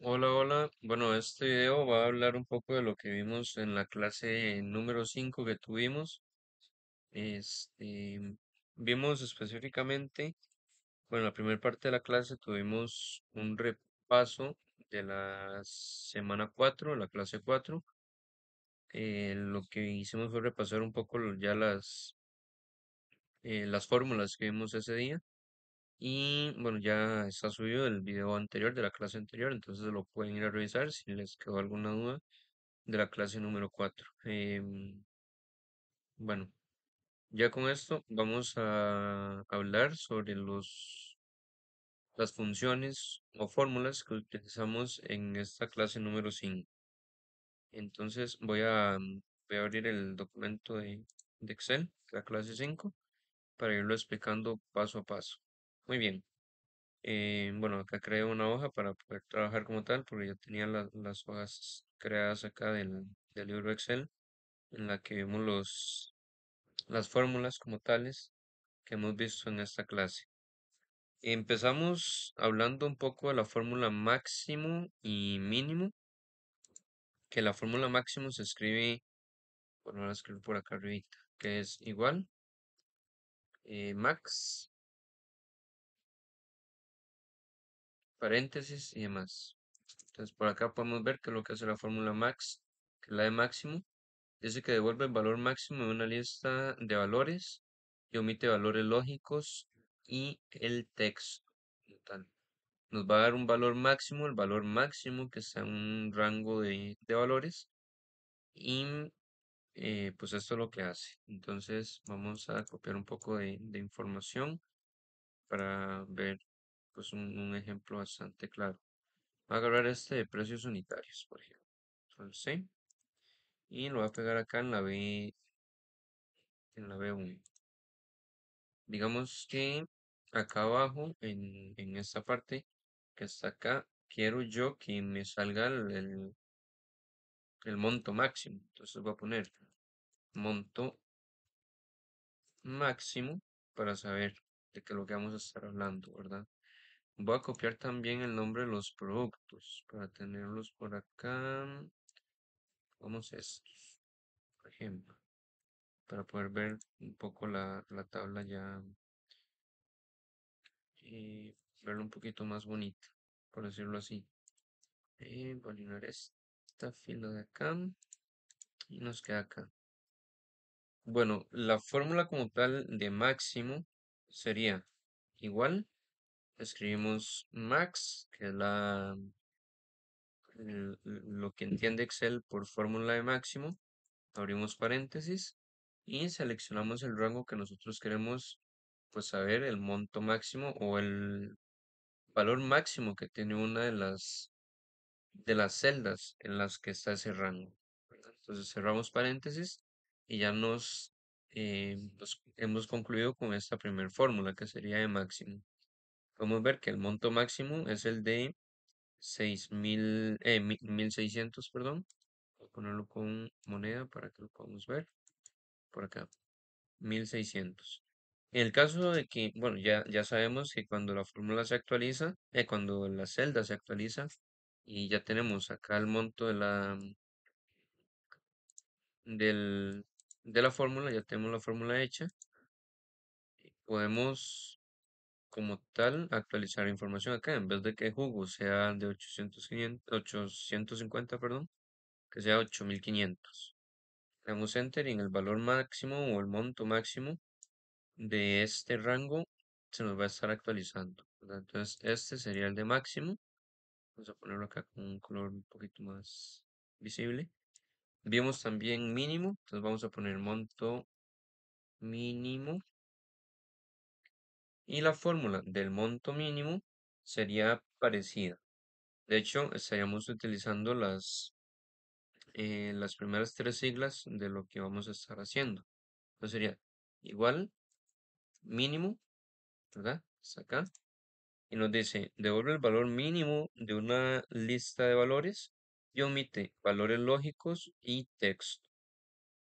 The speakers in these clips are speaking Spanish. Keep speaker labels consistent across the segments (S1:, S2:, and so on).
S1: Hola, hola. Bueno, este video va a hablar un poco de lo que vimos en la clase número 5 que tuvimos. Este, vimos específicamente, bueno, en la primera parte de la clase tuvimos un repaso de la semana 4, la clase 4. Lo que hicimos fue repasar un poco ya las fórmulas que vimos ese día. Y bueno, ya está subido el video anterior de la clase anterior, entonces lo pueden ir a revisar si les quedó alguna duda de la clase número 4. Bueno, ya con esto vamos a hablar sobre las funciones o fórmulas que utilizamos en esta clase número 5. Entonces voy a abrir el documento de Excel, la clase 5, para irlo explicando paso a paso. Muy bien. Bueno, acá creé una hoja para poder trabajar como tal, porque ya tenía las hojas creadas acá del libro Excel, en la que vemos las fórmulas como tales que hemos visto en esta clase. Empezamos hablando un poco de la fórmula máximo y mínimo, que la fórmula máximo se escribe, bueno, la escribo por acá arriba, que es igual, max, paréntesis y demás. Entonces por acá podemos ver que lo que hace la fórmula max, que es la de máximo, dice que devuelve el valor máximo de una lista de valores y omite valores lógicos y el texto como tal. Nos va a dar un valor máximo, el valor máximo que está en un rango de valores y pues esto es lo que hace. Entonces vamos a copiar un poco de información para ver pues un ejemplo bastante claro. Voy a agarrar este de precios unitarios, por ejemplo. Entonces, sí, y lo voy a pegar acá en la B1. Digamos que acá abajo, en esta parte que está acá, quiero yo que me salga el monto máximo. Entonces voy a poner monto máximo para saber de qué es lo que vamos a estar hablando, ¿verdad? Voy a copiar también el nombre de los productos para tenerlos por acá. Vamos estos, por ejemplo, para poder ver un poco la tabla ya, eh, verlo un poquito más bonita, por decirlo así. Voy a eliminar esta fila de acá y nos queda acá. Bueno, la fórmula como tal de máximo sería igual. Escribimos max, que es lo que entiende Excel por fórmula de máximo. Abrimos paréntesis y seleccionamos el rango que nosotros queremos, pues saber el monto máximo o el valor máximo que tiene una de las celdas en las que está ese rango, ¿verdad? Entonces cerramos paréntesis y ya nos hemos concluido con esta primera fórmula que sería de máximo. Podemos ver que el monto máximo es el de 1600, perdón. Voy a ponerlo con moneda para que lo podamos ver por acá. 1600. En el caso de que, bueno, ya sabemos que cuando la fórmula se actualiza, cuando la celda se actualiza y ya tenemos acá el monto del, de la fórmula, ya tenemos la fórmula hecha, podemos como tal actualizar la información acá, en vez de que jugo sea de 850, perdón, que sea 8500. Le damos enter y en el valor máximo o el monto máximo de este rango se nos va a estar actualizando, ¿verdad? Entonces este sería el de máximo. Vamos a ponerlo acá con un color un poquito más visible. Vimos también mínimo, entonces vamos a poner monto mínimo. Y la fórmula del monto mínimo sería parecida. De hecho, estaríamos utilizando las primeras tres siglas de lo que vamos a estar haciendo. Entonces sería igual mínimo, ¿verdad? Está acá. Y nos dice, devuelve el valor mínimo de una lista de valores y omite valores lógicos y texto.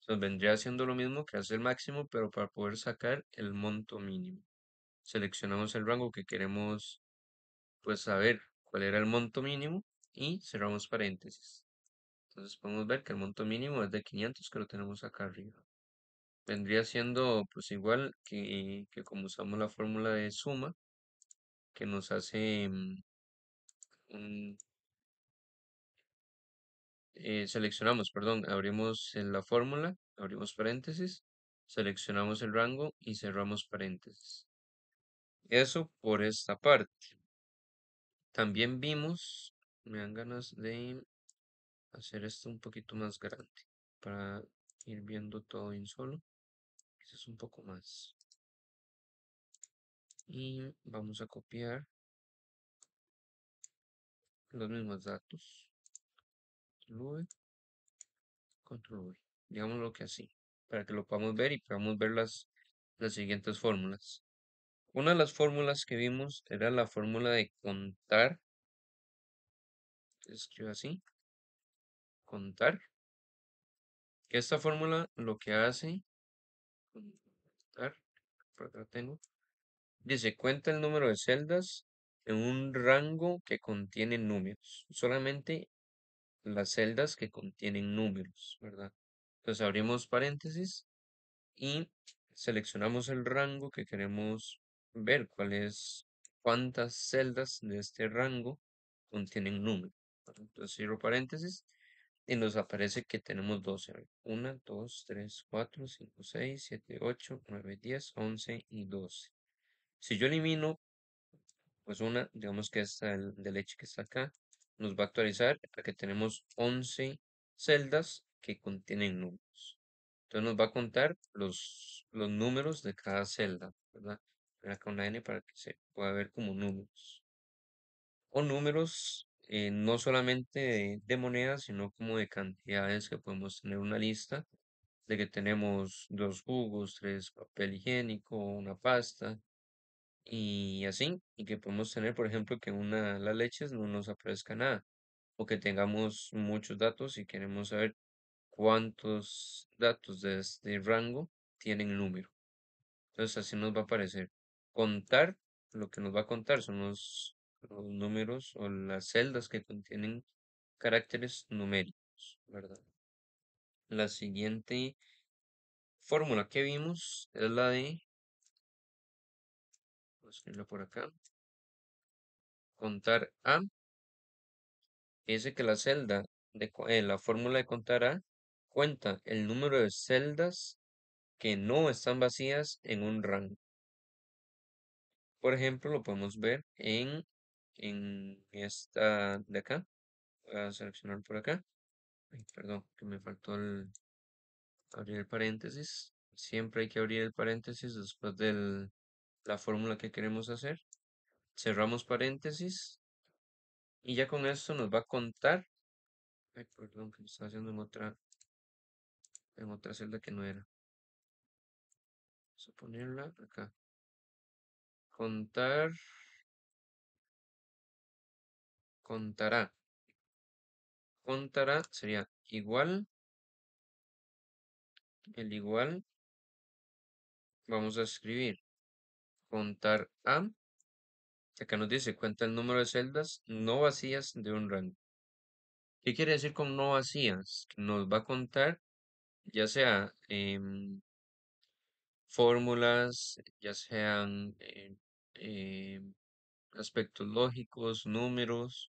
S1: Entonces vendría haciendo lo mismo que hace el máximo, pero para poder sacar el monto mínimo. Seleccionamos el rango que queremos, pues, saber cuál era el monto mínimo y cerramos paréntesis. Entonces podemos ver que el monto mínimo es de 500 que lo tenemos acá arriba. Vendría siendo pues igual que como usamos la fórmula de suma que nos hace un, seleccionamos, perdón, abrimos la fórmula, abrimos paréntesis, seleccionamos el rango y cerramos paréntesis. Eso por esta parte. También vimos, me dan ganas de hacer esto un poquito más grande para ir viendo todo en solo. Quizás un poco más. Y vamos a copiar los mismos datos. Control V, Control V. Digámoslo que así, para que lo podamos ver y podamos ver las siguientes fórmulas. Una de las fórmulas que vimos era la fórmula de contar. Escribo así, contar. Que esta fórmula lo que hace, contar, por acá tengo, dice cuenta el número de celdas en un rango que contiene números. Solamente las celdas que contienen números, ¿verdad? Entonces abrimos paréntesis y seleccionamos el rango que queremos ver, cuántas celdas de este rango contienen números. Entonces cierro paréntesis y nos aparece que tenemos 12. 1, 2, 3, 4, 5, 6, 7, 8, 9, 10, 11 y 12. Si yo elimino, pues una, digamos que esta de leche que está acá, nos va a actualizar a que tenemos 11 celdas que contienen números. Entonces nos va a contar los números de cada celda, ¿verdad? Acá una N para que se pueda ver como números. O números no solamente de monedas, sino como de cantidades que podemos tener una lista de que tenemos dos jugos, tres papel higiénico, una pasta y así, y que podemos tener, por ejemplo, que una de las leches no nos aparezca nada, o que tengamos muchos datos y queremos saber cuántos datos de este rango tienen número. Entonces así nos va a aparecer. Contar, lo que nos va a contar son los números o las celdas que contienen caracteres numéricos, ¿verdad? La siguiente fórmula que vimos es la de, voy a escribirla por acá, contar A. Dice que la celda la fórmula de contar A cuenta el número de celdas que no están vacías en un rango. Por ejemplo, lo podemos ver en esta de acá. Voy a seleccionar por acá. Ay, perdón, que me faltó abrir el paréntesis. Siempre hay que abrir el paréntesis después de la fórmula que queremos hacer. Cerramos paréntesis y ya con esto nos va a contar. Ay, perdón, que lo estaba haciendo en otra celda que no era. Vamos a ponerla acá. Contar, contará. Contará sería igual, el igual, vamos a escribir contar a, acá nos dice cuenta el número de celdas no vacías de un rango. ¿Qué quiere decir con no vacías? Que nos va a contar ya sea fórmulas, ya sean aspectos lógicos, números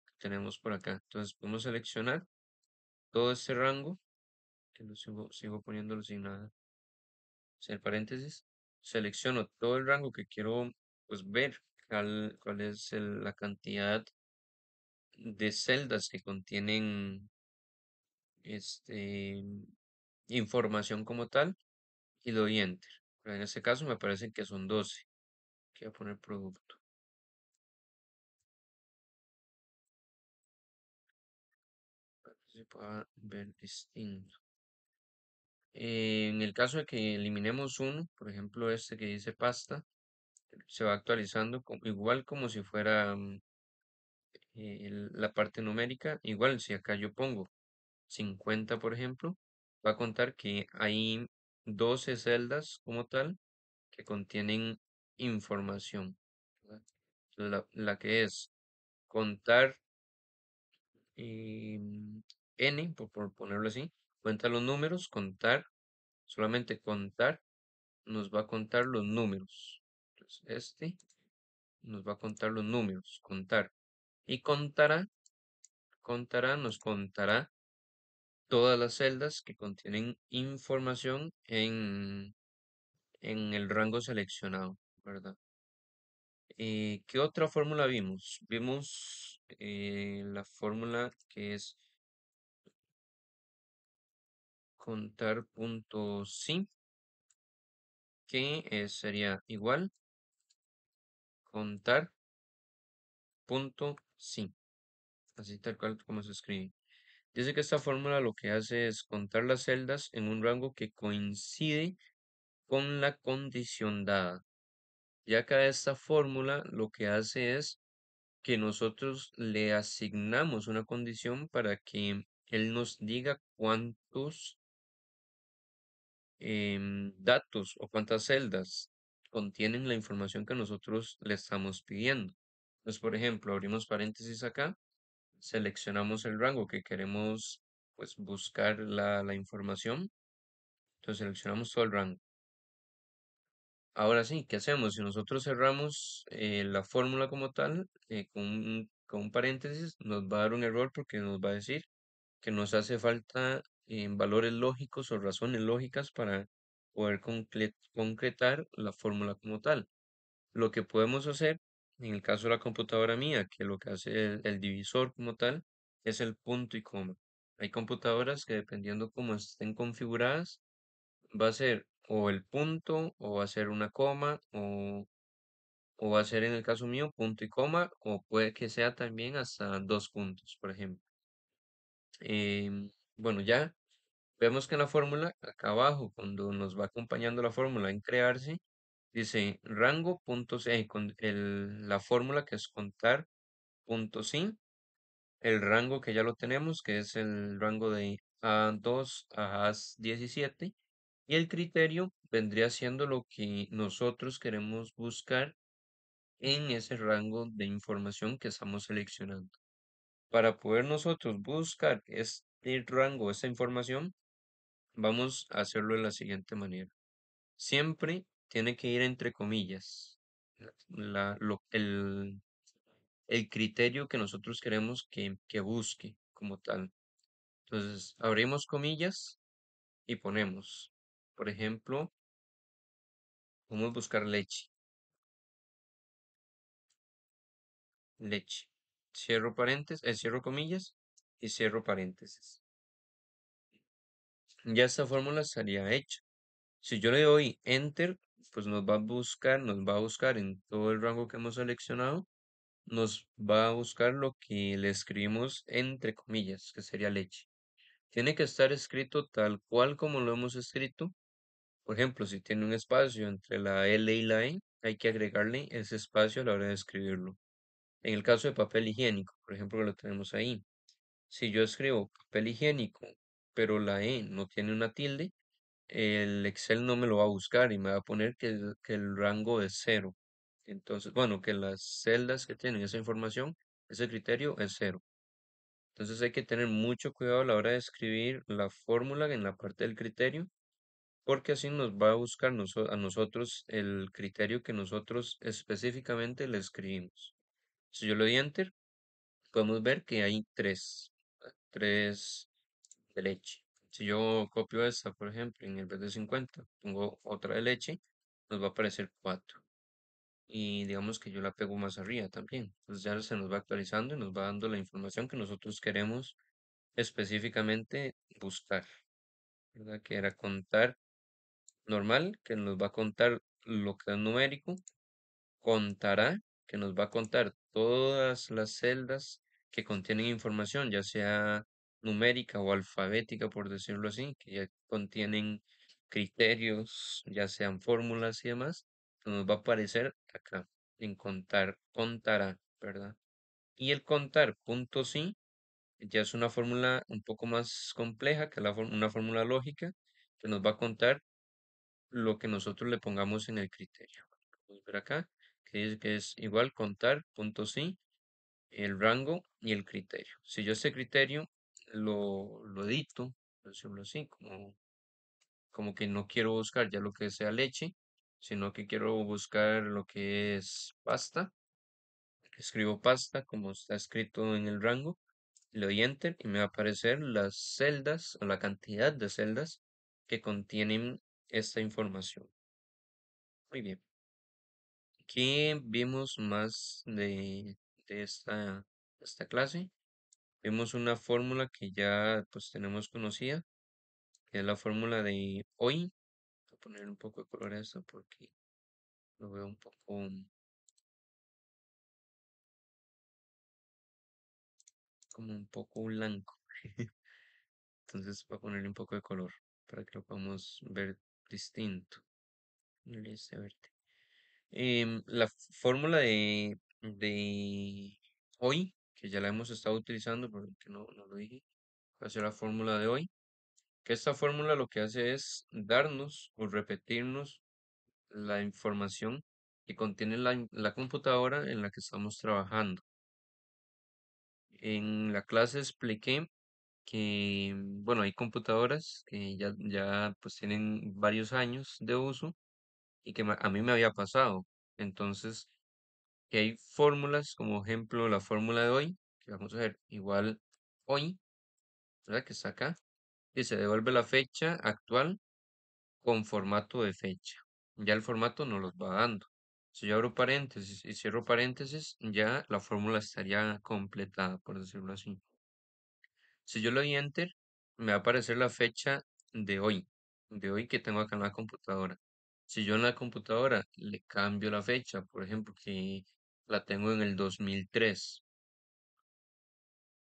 S1: que tenemos por acá. Entonces podemos seleccionar todo este rango, que lo sigo poniéndolo sin nada, sin paréntesis. Selecciono todo el rango que quiero pues ver, cuál es la cantidad de celdas que contienen este, información como tal y lo doy enter. Pero en este caso me parece que son 12. Voy a poner producto para que se pueda ver distinto. En el caso de que eliminemos uno, por ejemplo este que dice pasta, se va actualizando igual como si fuera la parte numérica. Igual si acá yo pongo 50, por ejemplo, va a contar que hay 12 celdas como tal que contienen información, ¿verdad? La que es contar y n, por ponerlo así, cuenta los números, contar, solamente contar, nos va a contar los números. Entonces, este nos va a contar los números, contar. Y contará, nos contará todas las celdas que contienen información en el rango seleccionado, ¿verdad? ¿Qué otra fórmula vimos? Vimos la fórmula que es contar punto sí, que sería igual contar punto sí, así tal cual como se escribe. Dice que esta fórmula lo que hace es contar las celdas en un rango que coincide con la condición dada. Ya que esta fórmula lo que hace es que nosotros le asignamos una condición para que él nos diga cuántos datos o cuántas celdas contienen la información que nosotros le estamos pidiendo. Entonces, por ejemplo, abrimos paréntesis acá, seleccionamos el rango que queremos pues buscar la información, entonces seleccionamos todo el rango. Ahora sí, ¿qué hacemos? Si nosotros cerramos la fórmula como tal, con un paréntesis, nos va a dar un error porque nos va a decir que nos hace falta valores lógicos o razones lógicas para poder concretar la fórmula como tal. Lo que podemos hacer, en el caso de la computadora mía, que lo que hace el divisor como tal, es el punto y coma. Hay computadoras que dependiendo cómo estén configuradas, va a ser o el punto, o va a ser una coma, o va a ser en el caso mío punto y coma, o puede que sea también hasta dos puntos, por ejemplo. Bueno, ya vemos que en la fórmula, acá abajo, cuando nos va acompañando la fórmula en crearse, dice rango punto C, con la fórmula que es contar punto sí, el rango que ya lo tenemos, que es el rango de A2 a A17, y el criterio vendría siendo lo que nosotros queremos buscar en ese rango de información que estamos seleccionando. Para poder nosotros buscar este rango, esta información, vamos a hacerlo de la siguiente manera. Siempre tiene que ir entre comillas el criterio que nosotros queremos que busque como tal. Entonces, abrimos comillas y ponemos, por ejemplo, vamos a buscar leche, leche. Cierro paréntesis, cierro comillas y cierro paréntesis. Ya esta fórmula estaría hecha. Si yo le doy enter, pues nos va a buscar en todo el rango que hemos seleccionado, nos va a buscar lo que le escribimos entre comillas, que sería leche. Tiene que estar escrito tal cual como lo hemos escrito. Por ejemplo, si tiene un espacio entre la L y la E, hay que agregarle ese espacio a la hora de escribirlo. En el caso de papel higiénico, por ejemplo, que lo tenemos ahí. Si yo escribo papel higiénico, pero la E no tiene una tilde, el Excel no me lo va a buscar y me va a poner que el rango es cero. Entonces, bueno, que las celdas que tienen esa información, ese criterio es cero. Entonces hay que tener mucho cuidado a la hora de escribir la fórmula en la parte del criterio, porque así nos va a buscar a nosotros el criterio que nosotros específicamente le escribimos. Si yo le doy enter, podemos ver que hay tres de leche. Si yo copio esta, por ejemplo, en el vez de 50, pongo otra de leche, nos va a aparecer 4. Y digamos que yo la pego más arriba también. Entonces ya se nos va actualizando y nos va dando la información que nosotros queremos específicamente buscar, ¿verdad? Que era contar normal, que nos va a contar lo que es numérico, contará, que nos va a contar todas las celdas que contienen información, ya sea numérica o alfabética, por decirlo así, que ya contienen criterios, ya sean fórmulas y demás, que nos va a aparecer acá en contar, contará, ¿verdad? Y el contar punto sí ya es una fórmula un poco más compleja que una fórmula lógica que nos va a contar lo que nosotros le pongamos en el criterio. Vamos a ver acá, que dice que es igual contar, punto sí, el rango y el criterio. Si yo este criterio lo edito, por decirlo así, como que no quiero buscar ya lo que sea leche, sino que quiero buscar lo que es pasta, escribo pasta como está escrito en el rango, le doy enter y me va a aparecer las celdas o la cantidad de celdas que contienen esta información. Muy bien. Aquí vimos más de esta clase. Vemos una fórmula que ya pues tenemos conocida, que es la fórmula de hoy. Voy a poner un poco de color a esto porque lo veo un poco como un poco blanco. Entonces voy a ponerle un poco de color para que lo podamos ver distinto. Este verde. La fórmula de hoy, que ya la hemos estado utilizando, porque no lo dije, va a ser la fórmula de hoy. Que esta fórmula lo que hace es darnos o repetirnos la información que contiene la computadora en la que estamos trabajando. En la clase expliqué que, bueno, hay computadoras que ya pues tienen varios años de uso y que a mí me había pasado. Entonces, que hay fórmulas, como ejemplo la fórmula de hoy, que vamos a ver igual hoy, ¿verdad? Que está acá, y se devuelve la fecha actual con formato de fecha. Ya el formato nos los va dando. Si yo abro paréntesis y cierro paréntesis, ya la fórmula estaría completada, por decirlo así. Si yo le doy enter, me va a aparecer la fecha de hoy que tengo acá en la computadora. Si yo en la computadora le cambio la fecha, por ejemplo, que la tengo en el 2003,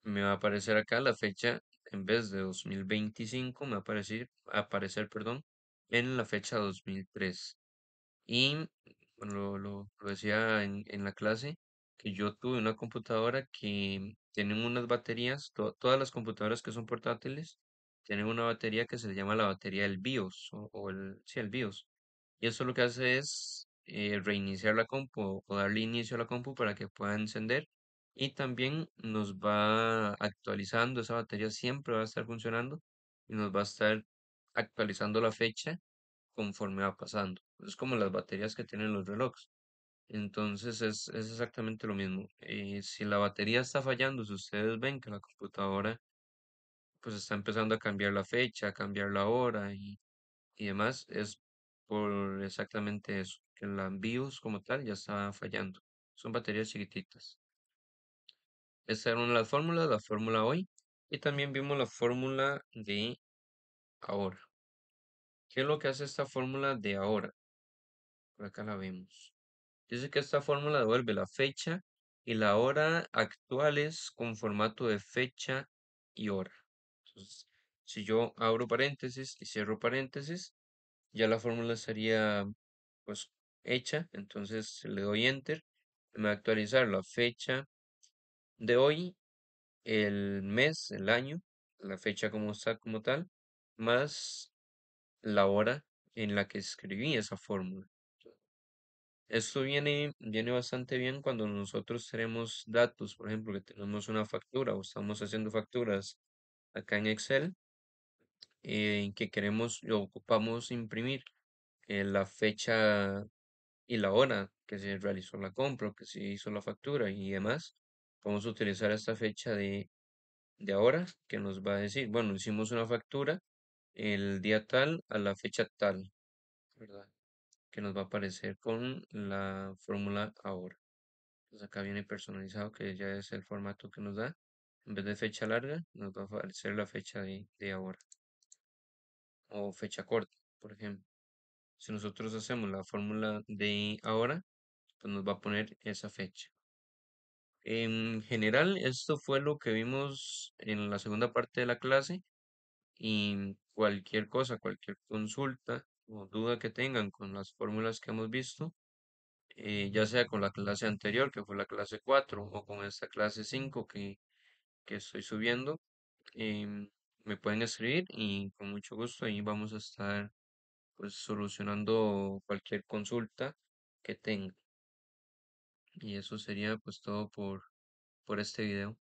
S1: me va a aparecer acá la fecha, en vez de 2025, me va a aparecer, perdón, en la fecha 2003. Y bueno, lo decía en la clase, que yo tuve una computadora que tienen unas baterías, todas las computadoras que son portátiles tienen una batería que se llama la batería del BIOS, sí, el BIOS. Y eso lo que hace es reiniciar la compu o darle inicio a la compu para que pueda encender. Y también nos va actualizando, esa batería siempre va a estar funcionando y nos va a estar actualizando la fecha conforme va pasando. Es como las baterías que tienen los relojes. Entonces es exactamente lo mismo. Si la batería está fallando, si ustedes ven que la computadora pues está empezando a cambiar la fecha, a cambiar la hora y demás, es por exactamente eso, que la BIOS como tal ya está fallando. Son baterías chiquititas. Esta era una de las fórmulas, la fórmula hoy, y también vimos la fórmula de ahora. ¿Qué es lo que hace esta fórmula de ahora? Por acá la vemos. Dice que esta fórmula devuelve la fecha y la hora actuales con formato de fecha y hora. Entonces, si yo abro paréntesis y cierro paréntesis, ya la fórmula estaría pues hecha. Entonces le doy enter. Me va a actualizar la fecha de hoy, el mes, el año, la fecha como está como tal, más la hora en la que escribí esa fórmula. Esto viene bastante bien cuando nosotros tenemos datos, por ejemplo, que tenemos una factura o estamos haciendo facturas acá en Excel, en que queremos o ocupamos imprimir la fecha y la hora que se realizó la compra, o que se hizo la factura y demás. Vamos a utilizar esta fecha de ahora que nos va a decir, bueno, hicimos una factura el día tal a la fecha tal, ¿verdad? Que nos va a aparecer con la fórmula ahora. Pues acá viene personalizado, que ya es el formato que nos da. En vez de fecha larga, nos va a aparecer la fecha de ahora. O fecha corta, por ejemplo. Si nosotros hacemos la fórmula de ahora, pues nos va a poner esa fecha. En general, esto fue lo que vimos en la segunda parte de la clase. Y cualquier cosa, cualquier consulta o duda que tengan con las fórmulas que hemos visto, ya sea con la clase anterior, que fue la clase 4 o con esta clase 5 que estoy subiendo, em, me pueden escribir y con mucho gusto ahí vamos a estar pues solucionando cualquier consulta que tengan. Y eso sería pues todo por este video.